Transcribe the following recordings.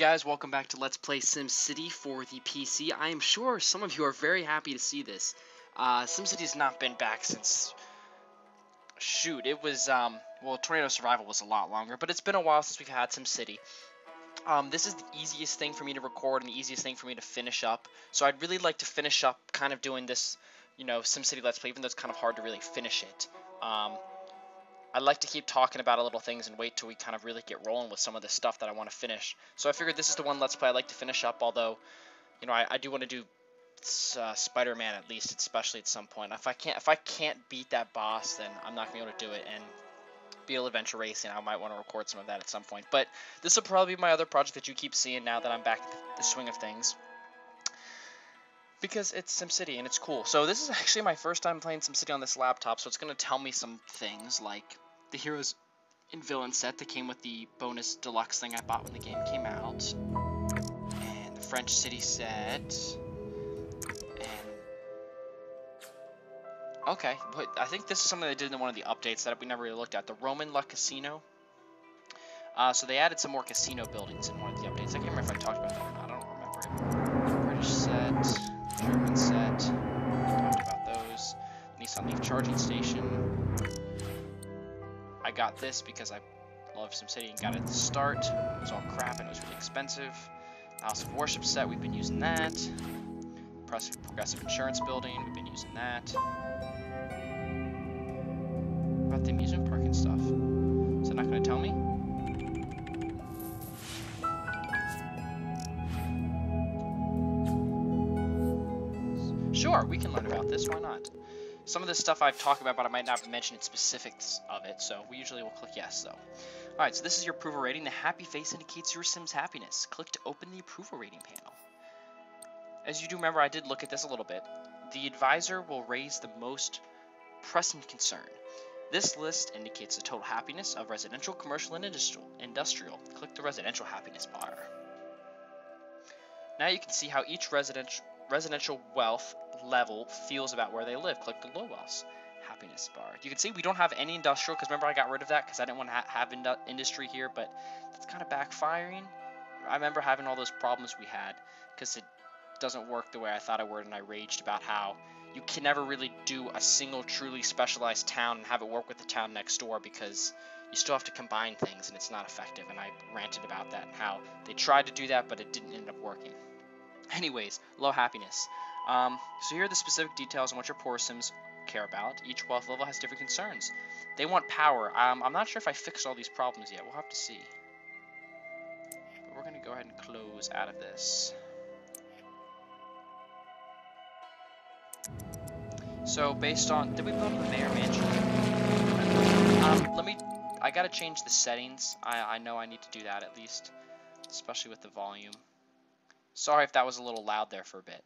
guys, welcome back to Let's Play SimCity for the PC. I am sure some of you are very happy to see this. SimCity's not been back since... Shoot, it was, well, Tornado Survival was a lot longer, but it's been a while since we've had SimCity. This is the easiest thing for me to record and the easiest thing for me to finish up. So I'd really like to finish up kind of doing this, you know, SimCity Let's Play, even though it's kind of hard to really finish it. I'd like to keep talking about little things and wait till we kind of really get rolling with some of the stuff that I want to finish. So I figured this is the one Let's Play I'd like to finish up, although, you know, I do want to do Spider-Man at least, especially at some point. If I can't beat that boss, then I'm not going to be able to do it, and Beetle Adventure Racing, I might want to record some of that at some point. But this will probably be my other project that you keep seeing now that I'm back in the swing of things, because it's SimCity and it's cool. So this is actually my first time playing SimCity on this laptop, so it's going to tell me some things like the Heroes and Villains set that came with the bonus deluxe thing I bought when the game came out, and the French City set, and okay, but I think this is something they did in one of the updates that we never really looked at, the Roman La Casino. So they added some more casino buildings in one of the updates. I can't remember if I talked about that or not. I don't remember it. British set, German set, talked about those. Nissan Leaf charging station. I got this because I love SimCity and got it at the start. It was all crap and it was really expensive. House of Worship set, we've been using that. Progressive Insurance Building, we've been using that. What about the amusement park and stuff? Is it not going to tell me? Sure, we can learn about this, why not? Some of this stuff I've talked about, but I might not have mentioned specifics of it, so we usually will click yes, though. Alright, so this is your approval rating. The happy face indicates your Sim's happiness. Click to open the approval rating panel. As you do remember, I did look at this a little bit. The advisor will raise the most pressing concern. This list indicates the total happiness of residential, commercial, and industrial. Click the residential happiness bar. Now you can see how each residential wealth level feels about where they live. Click the low wealth happiness bar. You can see we don't have any industrial, because remember I got rid of that because I didn't want to have industry here, but it's kind of backfiring. I remember having all those problems we had because it doesn't work the way I thought it would, and I raged about how you can never really do a single truly specialized town and have it work with the town next door because you still have to combine things and it's not effective, and I ranted about that and how they tried to do that but it didn't end up working. Anyways, low happiness. So here are the specific details on what your poor Sims care about. Each wealth level has different concerns. They want power. I'm not sure if I fixed all these problems yet. We'll have to see. But we're going to go ahead and close out of this. So based on... Did we build the mayor mansion? I got to change the settings. I know I need to do that at least. Especially with the volume. Sorry if that was a little loud there for a bit.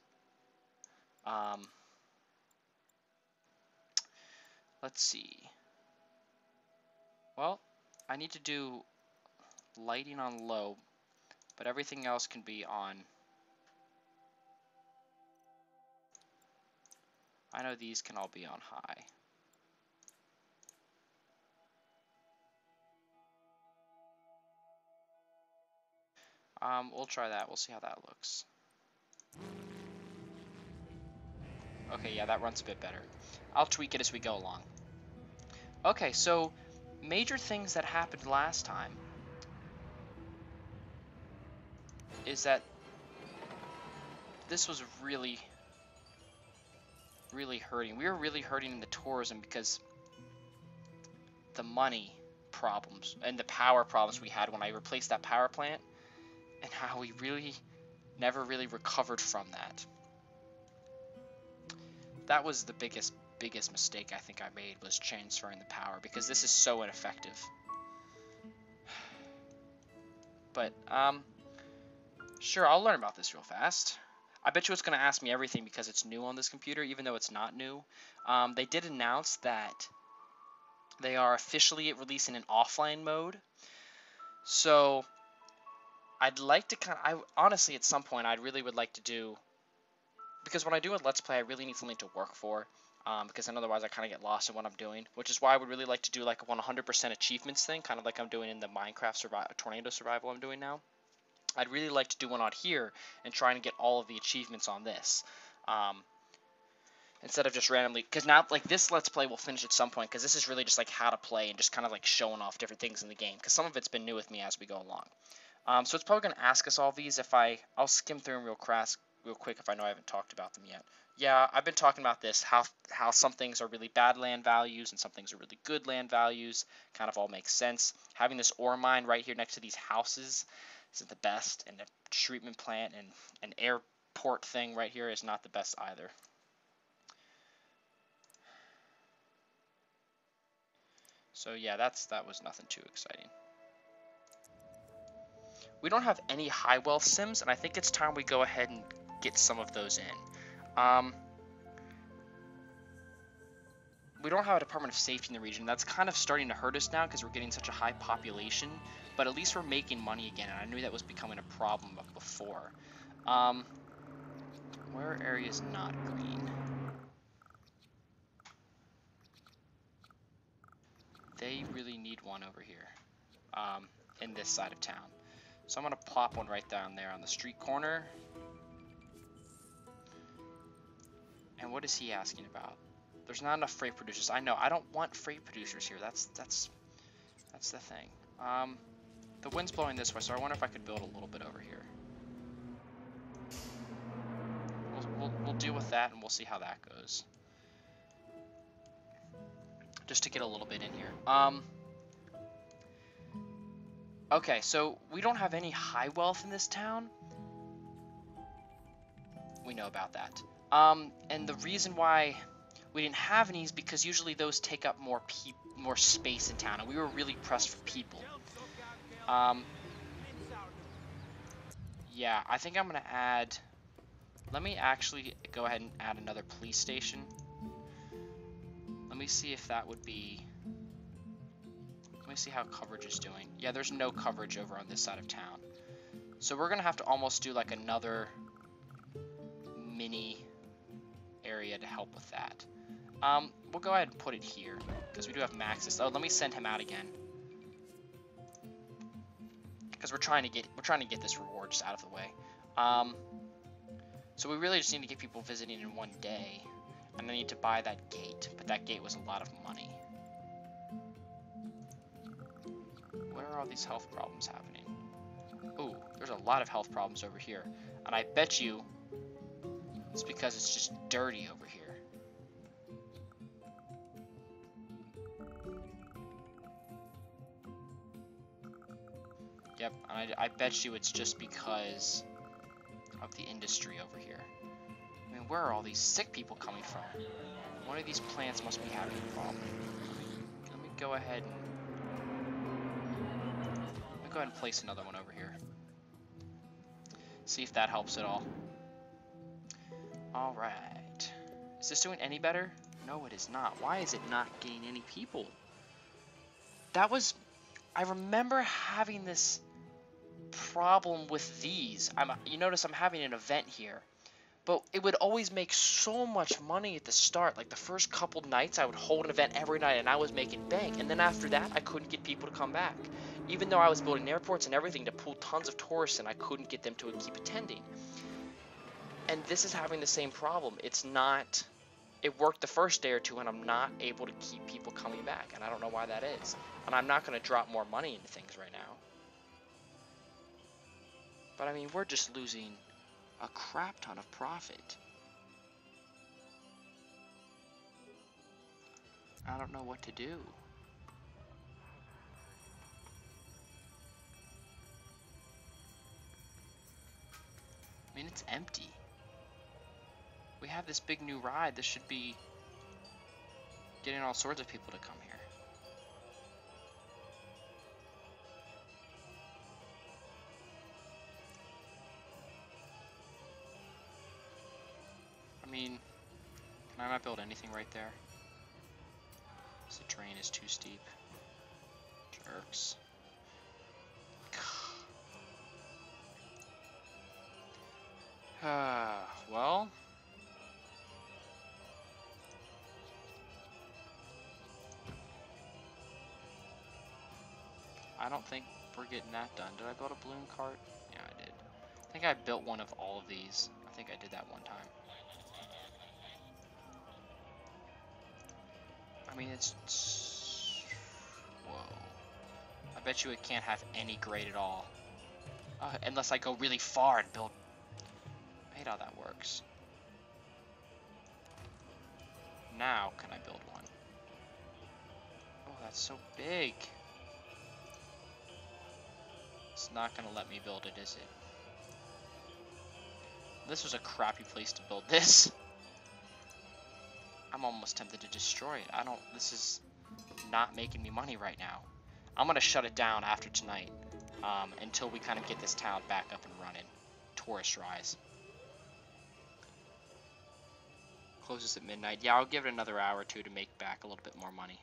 Let's see. Well, I need to do lighting on low, but everything else can be on. I know these can all be on high. We'll try that. We'll see how that looks. Okay, yeah, that runs a bit better. I'll tweak it as we go along. Okay, so major things that happened last time is that this was really hurting. We were really hurting in the tourism because the money problems and the power problems we had when I replaced that power plant, and how we really never really recovered from that. That was the biggest mistake I think I made, was transferring the power, because this is so ineffective. But sure, I'll learn about this real fast. I bet you it's going to ask me everything because it's new on this computer, even though it's not new. They did announce that they are officially releasing an offline mode. So I'd like to honestly, at some point, I really would like to do, because when I do a Let's Play, I really need something to work for, because then otherwise I kind of get lost in what I'm doing, which is why I would really like to do like a 100% achievements thing, kind of like I'm doing in the Minecraft Tornado Survival I'm doing now. I'd really like to do one out here and try and get all of the achievements on this. Instead of just randomly, because now, like, this Let's Play will finish at some point, because this is really just, like, how to play and just kind of, like, showing off different things in the game, because some of it's been new with me as we go along. So it's probably going to ask us all these if I'll skim through them real quick if I know I haven't talked about them yet. Yeah, I've been talking about this, how some things are really bad land values and some things are really good land values, kind of all makes sense. Having this ore mine right here next to these houses isn't the best, and the treatment plant and an airport thing right here is not the best either. So yeah, that was nothing too exciting. We don't have any high wealth sims, and I think it's time we go ahead and get some of those in. We don't have a Department of Safety in the region. That's kind of starting to hurt us now because we're getting such a high population, but at least we're making money again, and I knew that was becoming a problem before. Where area is not green? They really need one over here, in this side of town. So I'm going to plop one right down there on the street corner. And what is he asking about? There's not enough freight producers. I know. I don't want freight producers here. That's the thing. The wind's blowing this way, so I wonder if I could build a little bit over here. We'll deal with that, and we'll see how that goes. Just to get a little bit in here. Okay, so we don't have any high wealth in this town. We know about that. And the reason why we didn't have any is because usually those take up more space in town, and we were really pressed for people. Yeah, I think I'm gonna add. Let me actually go ahead and add another police station. Let me see if that would be. Let me see how coverage is doing. Yeah, there's no coverage over on this side of town. So we're gonna have to almost do like another mini area to help with that. We'll go ahead and put it here because we do have Maxis. Oh, let me send him out again because we're trying to get this reward just out of the way. So we really just need to get people visiting in one day, and I need to buy that gate, but that gate was a lot of money. Where are all these health problems happening? Ooh, there's a lot of health problems over here, and I bet you it's because it's just dirty over here. Yep, and I bet you it's just because of the industry over here. I mean, where are all these sick people coming from? One of these plants must be having a problem. Let me go ahead and place another one over here. See if that helps at all. Alright. Is this doing any better? No, it is not. Why is it not getting any people? I remember having this problem with these. You notice I'm having an event here. But it would always make so much money at the start. Like the first couple nights, I would hold an event every night and I was making bank. And then after that, I couldn't get people to come back. Even though I was building airports and everything to pull tons of tourists, and I couldn't get them to keep attending. And this is having the same problem. It worked the first day or two, and I'm not able to keep people coming back. And I don't know why that is. And I'm not going to drop more money into things right now. But I mean, we're just losing a crap ton of profit. I don't know what to do. I mean, it's empty. We have this big new ride. This should be getting all sorts of people to come here. I mean, can I not build anything right there? This terrain is too steep. Jerks. Well. I don't think we're getting that done. Did I build a balloon cart? Yeah, I did. think I built one of all of these. I think I did that one time. I mean, whoa. I bet you it can't have any grade at all. Unless I go really far and build... I hate how that works. Now, can I build one? Oh, that's so big. It's not gonna let me build it, is it? This was a crappy place to build this. I'm almost tempted to destroy it. This is not making me money right now. I'm gonna shut it down after tonight, until we kind of get this town back up and running, tourist-wise. Closes at midnight. Yeah, I'll give it another hour or two to make back a little bit more money.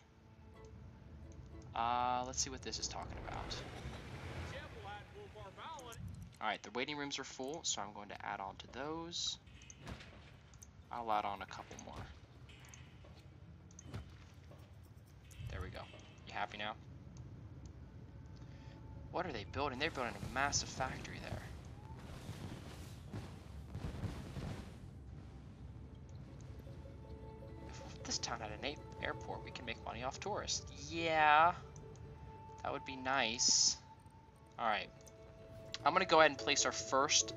Let's see what this is talking about. Alright, the waiting rooms are full, so I'm going to add on to those. I'll add on a couple more. There we go. You happy now? What are they building? They're building a massive factory there. If this town had an airport, we can make money off tourists. Yeah, that would be nice. Alright. I'm going to go ahead and place our first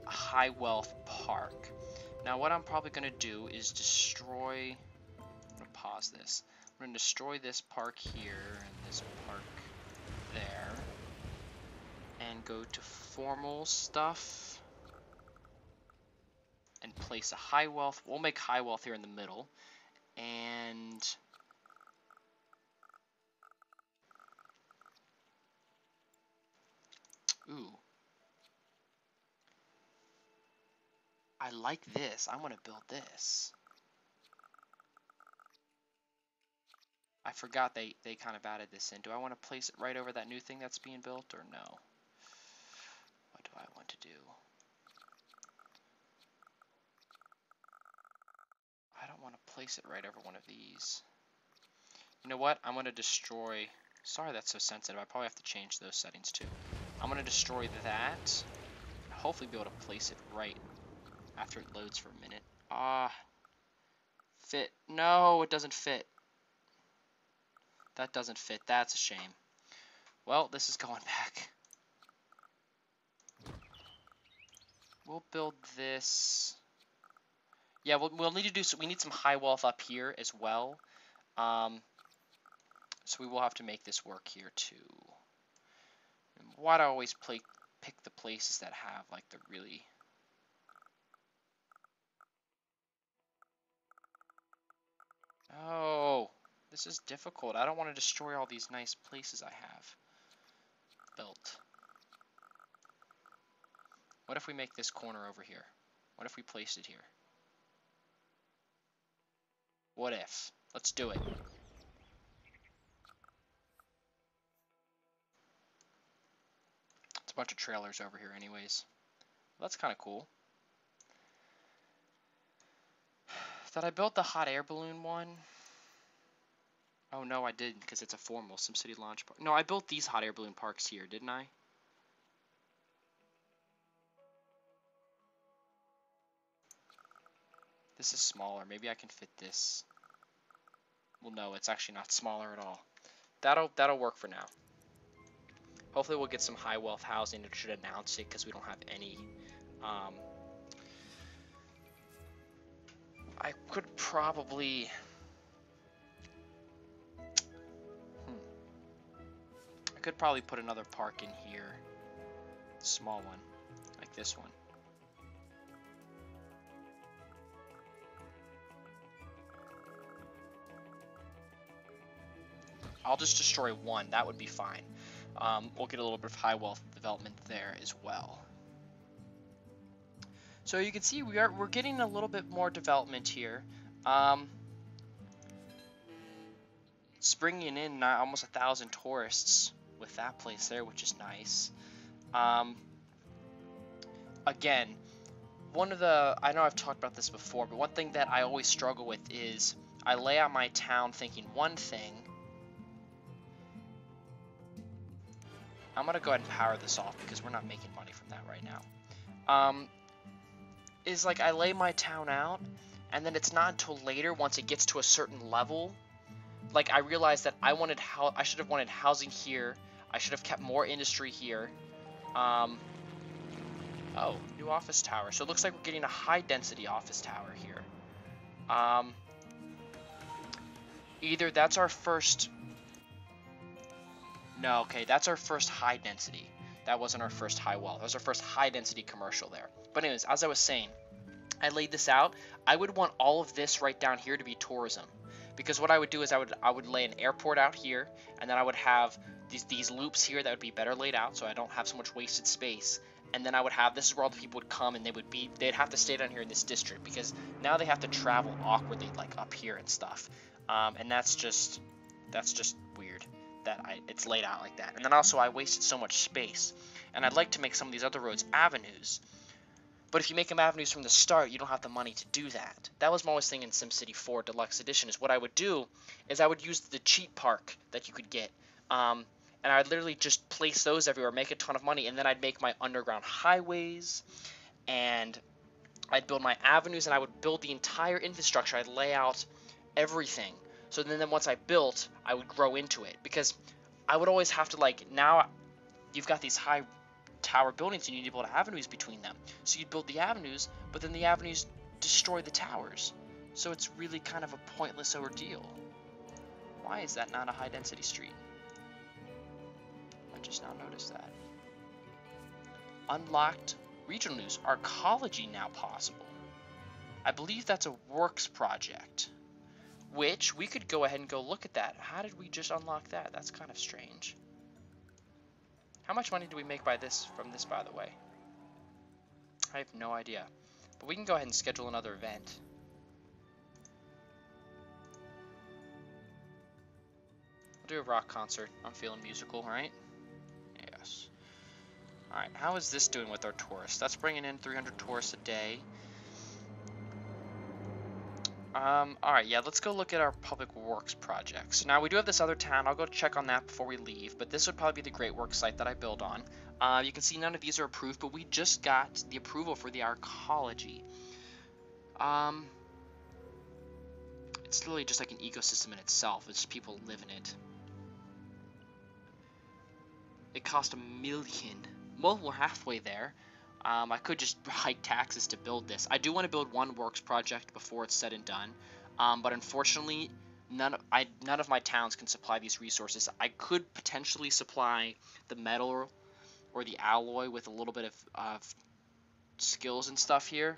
high wealth park. Now what I'm probably going to do is destroy... I'm going to pause this. I'm going to destroy this park here and this park there. And go to formal stuff. And place a high wealth. We'll make high wealth here in the middle. And... ooh. I like this. I want to build this. I forgot they kind of added this in. Do I want to place it right over that new thing that's being built or no? What do I want to do? I don't want to place it right over one of these. You know what? I'm going to destroy... Sorry that's so sensitive. I probably have to change those settings too. I'm going to destroy that. Hopefully be able to place it right after it loads for a minute. Fit. No, it doesn't fit. That doesn't fit. That's a shame. Well, this is going back. We'll build this. Yeah, we'll need to do... we need some high wealth up here as well. So we will have to make this work here too. And why do I always pick the places that have like the really... Oh, this is difficult. I don't want to destroy all these nice places I have built. What if we make this corner over here? What if we place it here? What if? Let's do it. It's a bunch of trailers over here anyways. Well, that's kind of cool. Did I build the hot air balloon one? Oh no, I didn't, because it's a formal SimCity launch park. No, I built these hot air balloon parks here, didn't I? This is smaller. Maybe I can fit this. Well, no, it's actually not smaller at all. That'll work for now. Hopefully we'll get some high wealth housing. It should announce it because we don't have any. I could probably... I could probably put another park in here. Small one. Like this one. I'll just destroy one. That would be fine. We'll get a little bit of high wealth development there as well. So you can see we're getting a little bit more development here. It's bringing in almost 1,000 tourists with that place there, which is nice. Again, I know I've talked about this before, but one thing that I always struggle with is I lay out my town thinking one thing. I'm going to go ahead and power this off because we're not making money from that right now. is like I lay my town out, and then it's not until later, once it gets to a certain level, like I realized that I should have wanted housing here. I should have kept more industry here. Oh, new office tower. So it looks like we're getting a high density office tower here. Either that's our first. No, okay, that's our first high density. That wasn't our first high wall. That was our first high density commercial there. But anyways, as I was saying, I laid this out. I would want all of this right down here to be tourism, because what I would do is I would lay an airport out here, and then I would have these loops here that would be better laid out, so I don't have so much wasted space. And then I would have, this is where all the people would come, and they'd have to stay down here in this district, because now they have to travel awkwardly, like up here and stuff. And that's just weird that it's laid out like that. And then also I wasted so much space, and I'd like to make some of these other roads avenues. But if you make them avenues from the start, you don't have the money to do that. That was my always thing in SimCity 4 Deluxe Edition, is what I would do is I would use the cheap park that you could get. And I'd literally just place those everywhere, make a ton of money, and then I'd make my underground highways, and I'd build my avenues, and I would build the entire infrastructure. I'd lay out everything. So then once I built, I would grow into it. Because I would always have to, like, now you've got these high tower buildings, and you need to build avenues between them. So you'd build the avenues, but then the avenues destroy the towers. So it's really kind of a pointless ordeal. Why is that not a high density street? I just now noticed that. Unlocked regional news. Arcology now possible. I believe that's a works project, which we could go ahead and go look at that. How did we just unlock that? That's kind of strange. How much money do we make from this, by the way? I have no idea. But we can go ahead and schedule another event. We'll do a rock concert. I'm feeling musical, right? Yes. Alright, how is this doing with our tourists? That's bringing in 300 tourists a day. Alright, yeah, let's go look at our public works projects. Now, we do have this other town. I'll go check on that before we leave, but this would probably be the Great Works site that I build on. You can see none of these are approved, but we just got the approval for the arcology. It's literally just like an ecosystem in itself. It's just people live in it. It cost $1 million. Well, we're halfway there. I could just hike taxes to build this. I do want to build one works project before it's said and done, but unfortunately, none of my towns can supply these resources. I could potentially supply the metal or the alloy with a little bit of skills and stuff here.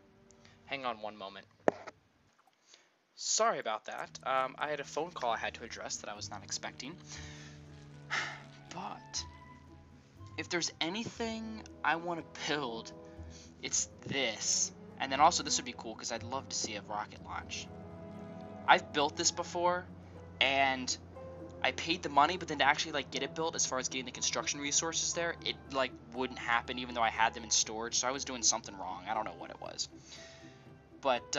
Hang on one moment. Sorry about that. I had a phone call I had to address that I was not expecting. But if there's anything I want to build, it's this. And then also this would be cool because I'd love to see a rocket launch. I've built this before, and I paid the money, but then to actually like get it built, as far as getting the construction resources there, it like wouldn't happen even though I had them in storage. So I was doing something wrong. I don't know what it was. But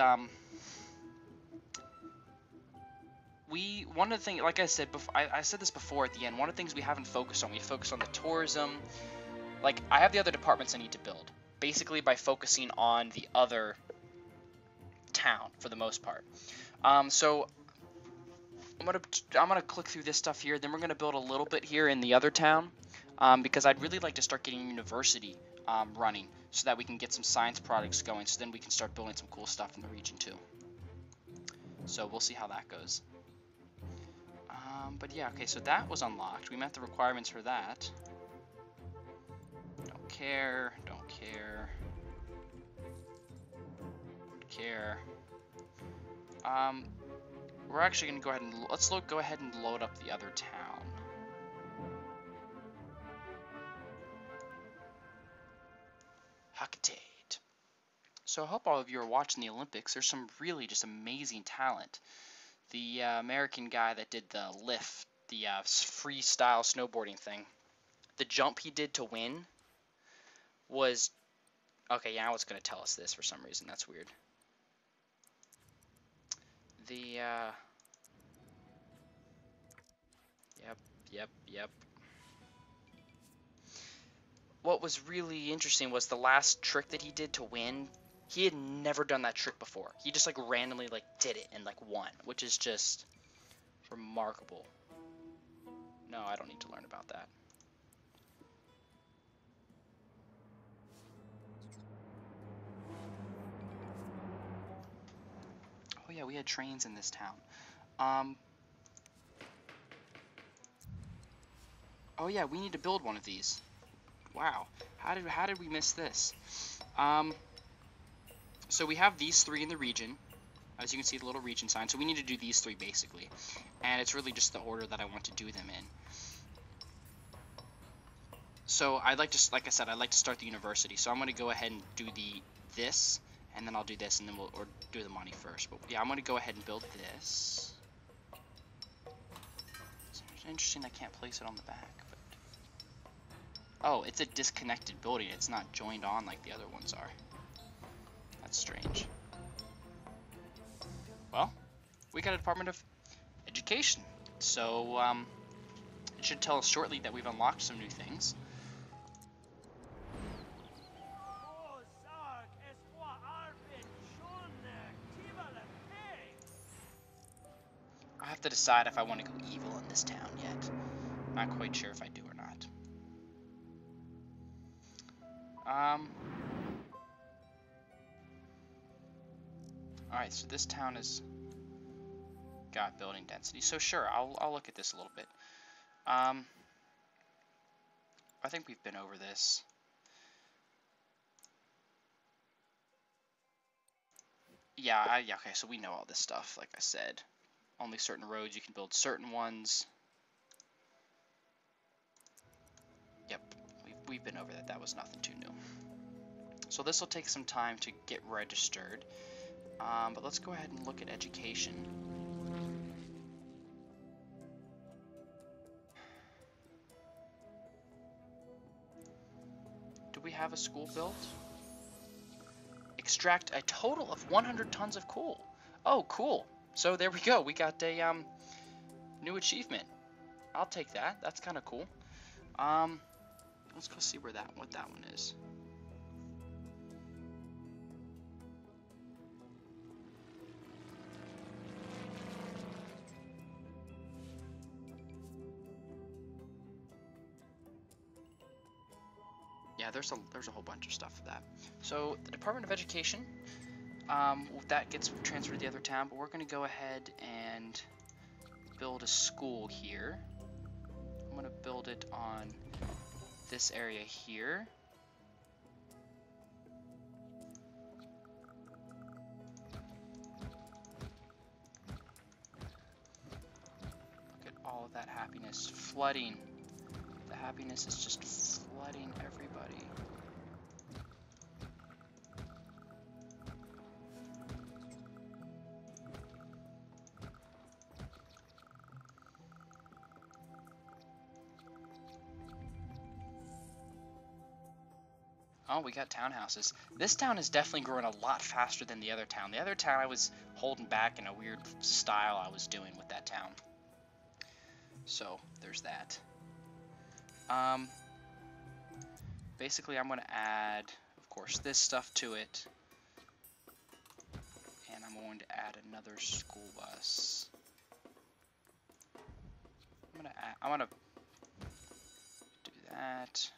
one of the things, like I said before, I said this before at the end, one of the things we haven't focused on, we focused on the tourism. Like, I have the other departments I need to build, basically by focusing on the other town for the most part. So I'm gonna click through this stuff here, then we're gonna build a little bit here in the other town, because I'd really like to start getting university running, so that we can get some science products going, so then we can start building some cool stuff in the region too. So we'll see how that goes. But yeah, okay, so that was unlocked. We met the requirements for that. Don't care, don't care, don't care. We're actually gonna go ahead and go ahead and load up the other town. Hakatate. So I hope all of you are watching the Olympics. There's some really just amazing talent. The American guy that did the lift, the freestyle snowboarding thing, the jump he did to win was... Okay, now it's going to tell us this for some reason. That's weird. The, Yep. what was really interesting was the last trick that he did to win. He had never done that trick before. He just like randomly like did it and like won, which is just remarkable. No, I don't need to learn about that. Oh yeah, we had trains in this town. Oh yeah, we need to build one of these. Wow, how did we miss this? So we have these 3 in the region. As you can see, the little region sign. So we need to do these 3 basically, and it's really just the order that I want to do them in. So I'd like to, like I said, I'd like to start the university. So I'm going to go ahead and do this, and then I'll do this, and then we'll do the money first. But yeah, I'm going to go ahead and build this. It's interesting I can't place it on the back. But oh, it's a disconnected building. It's not joined on like the other ones are. That's strange. Well, we got a Department of Education. So it should tell us shortly that we've unlocked some new things. I have to decide if I want to go evil in this town yet. Not quite sure if I do or not. Alright, so this town has got building density. So sure, I'll look at this a little bit. I think we've been over this. Yeah, okay, so we know all this stuff, like I said. Only certain roads, you can build certain ones. Yep, we've been over that. That was nothing too new. So this will take some time to get registered. But let's go ahead and look at education. Do we have a school built? Extract a total of 100 tons of coal. Oh, cool. So there we go. We got a new achievement. I'll take that. That's kind of cool. Let's go see what that one is. Yeah, there's a whole bunch of stuff for that. So the Department of Education, that gets transferred to the other town, but we're going to go ahead and build a school here. I'm going to build it on this area here. Look at all of that happiness flooding. The happiness is just flooding everybody. Oh, we got townhouses. This town is definitely growing a lot faster than the other town. The other town I was holding back in a weird style I was doing with that town. So, there's that. Basically I'm going to add, of course, this stuff to it. And I'm going to add another school bus. I'm going to do that.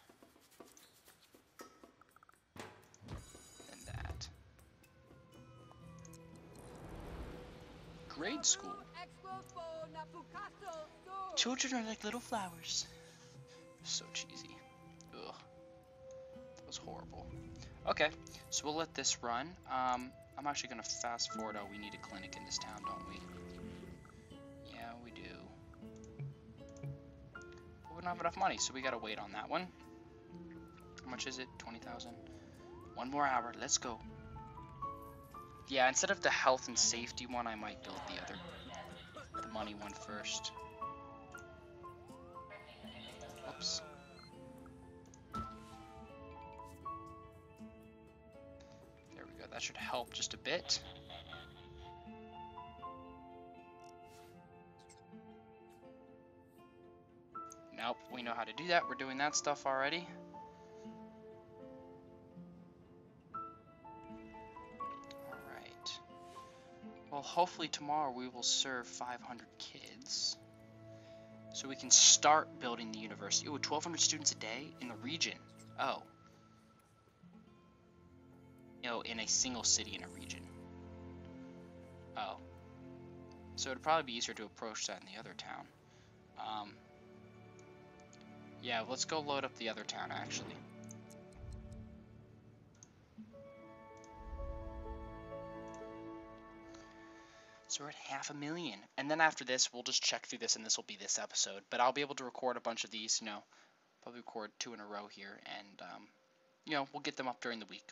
Grade school. Children are like little flowers. So cheesy. Ugh. That was horrible. Okay, so we'll let this run. I'm actually going to fast forward. Oh, we need a clinic in this town, don't we? Yeah, we do. But we don't have enough money, so we got to wait on that one. How much is it? 20,000. One more hour. Let's go. Yeah, instead of the health and safety one, I might build the money one first. Oops. There we go. That should help just a bit. Nope, we know how to do that. We're doing that stuff already. Well, hopefully tomorrow we will serve 500 kids. So we can start building the university. Ooh, 1,200 students a day in the region. Oh. No, in a single city in a region. Oh. So it'd probably be easier to approach that in the other town. Yeah, let's go load up the other town, actually. So we're at 500,000. And then after this, we'll just check through this, and this will be this episode. But I'll be able to record a bunch of these, you know, probably record 2 in a row here, and, you know, we'll get them up during the week.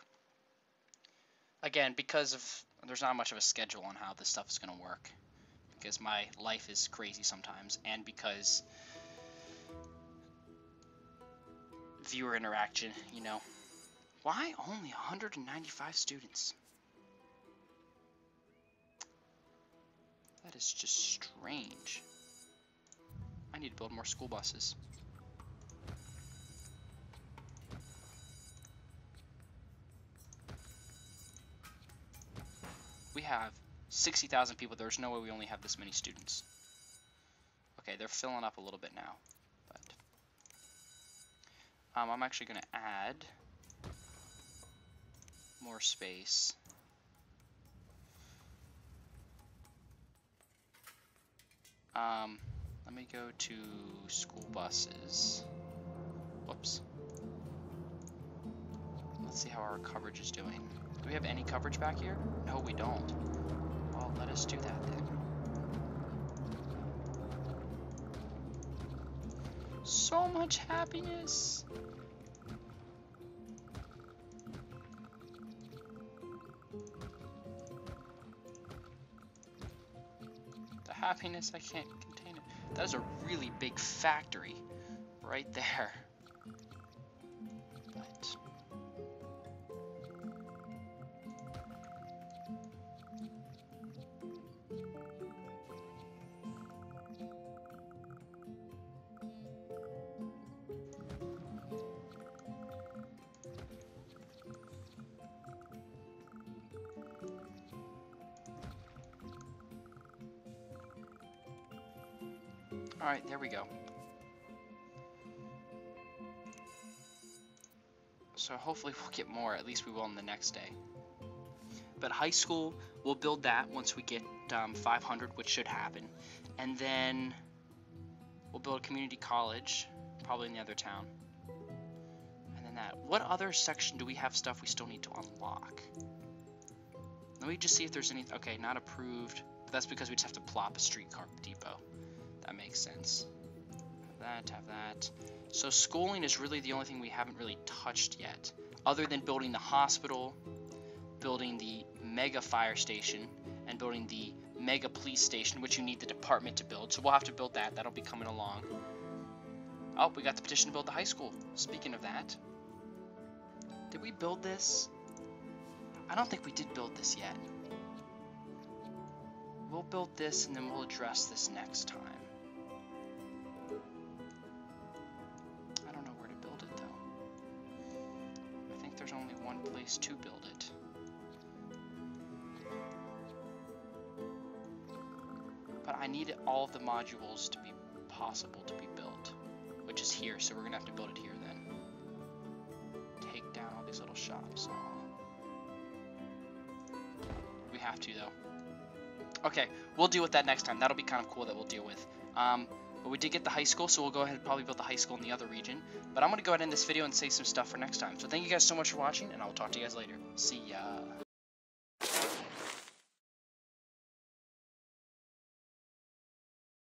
Again, because there's not much of a schedule on how this stuff is going to work, because my life is crazy sometimes, and because viewer interaction, you know. Why only 195 students? That is just strange. I need to build more school buses. We have 60,000 people. There's no way we only have this many students. Okay, they're filling up a little bit now. But I'm actually going to add more space. Let me go to school buses. Whoops. Let's see how our coverage is doing. Do we have any coverage back here? No, we don't. Well, let us do that then. So much happiness! The happiness, I can't contain it. That is a really big factory right there. But alright, there we go. So hopefully we'll get more, at least we will in the next day. But high school, we'll build that once we get 500, which should happen. And then we'll build a community college, probably in the other town. And then that. What other section do we have stuff we still need to unlock? Let me just see if there's any. Okay, not approved. But that's because we just have to plop a streetcar depot. That makes sense. Have that. So schooling is really the only thing we haven't really touched yet, other than building the hospital, building the mega fire station, and building the mega police station, which you need the department to build. So we'll have to build that. That'll be coming along. Oh, we got the petition to build the high school. Speaking of that, did we build this? I don't think we did build this yet. We'll build this and then we'll address this next time. I don't know where to build it though. I think there's only one place to build it. But I need all of the modules to be possible to be built, which is here, so we're gonna have to build it here then. Take down all these little shops. We have to though. Okay, we'll deal with that next time. That'll be kind of cool that we'll deal with. But we did get the high school, so we'll go ahead and probably build the high school in the other region. But I'm going to go ahead and end this video and say some stuff for next time. So thank you guys so much for watching, and I will talk to you guys later. See ya.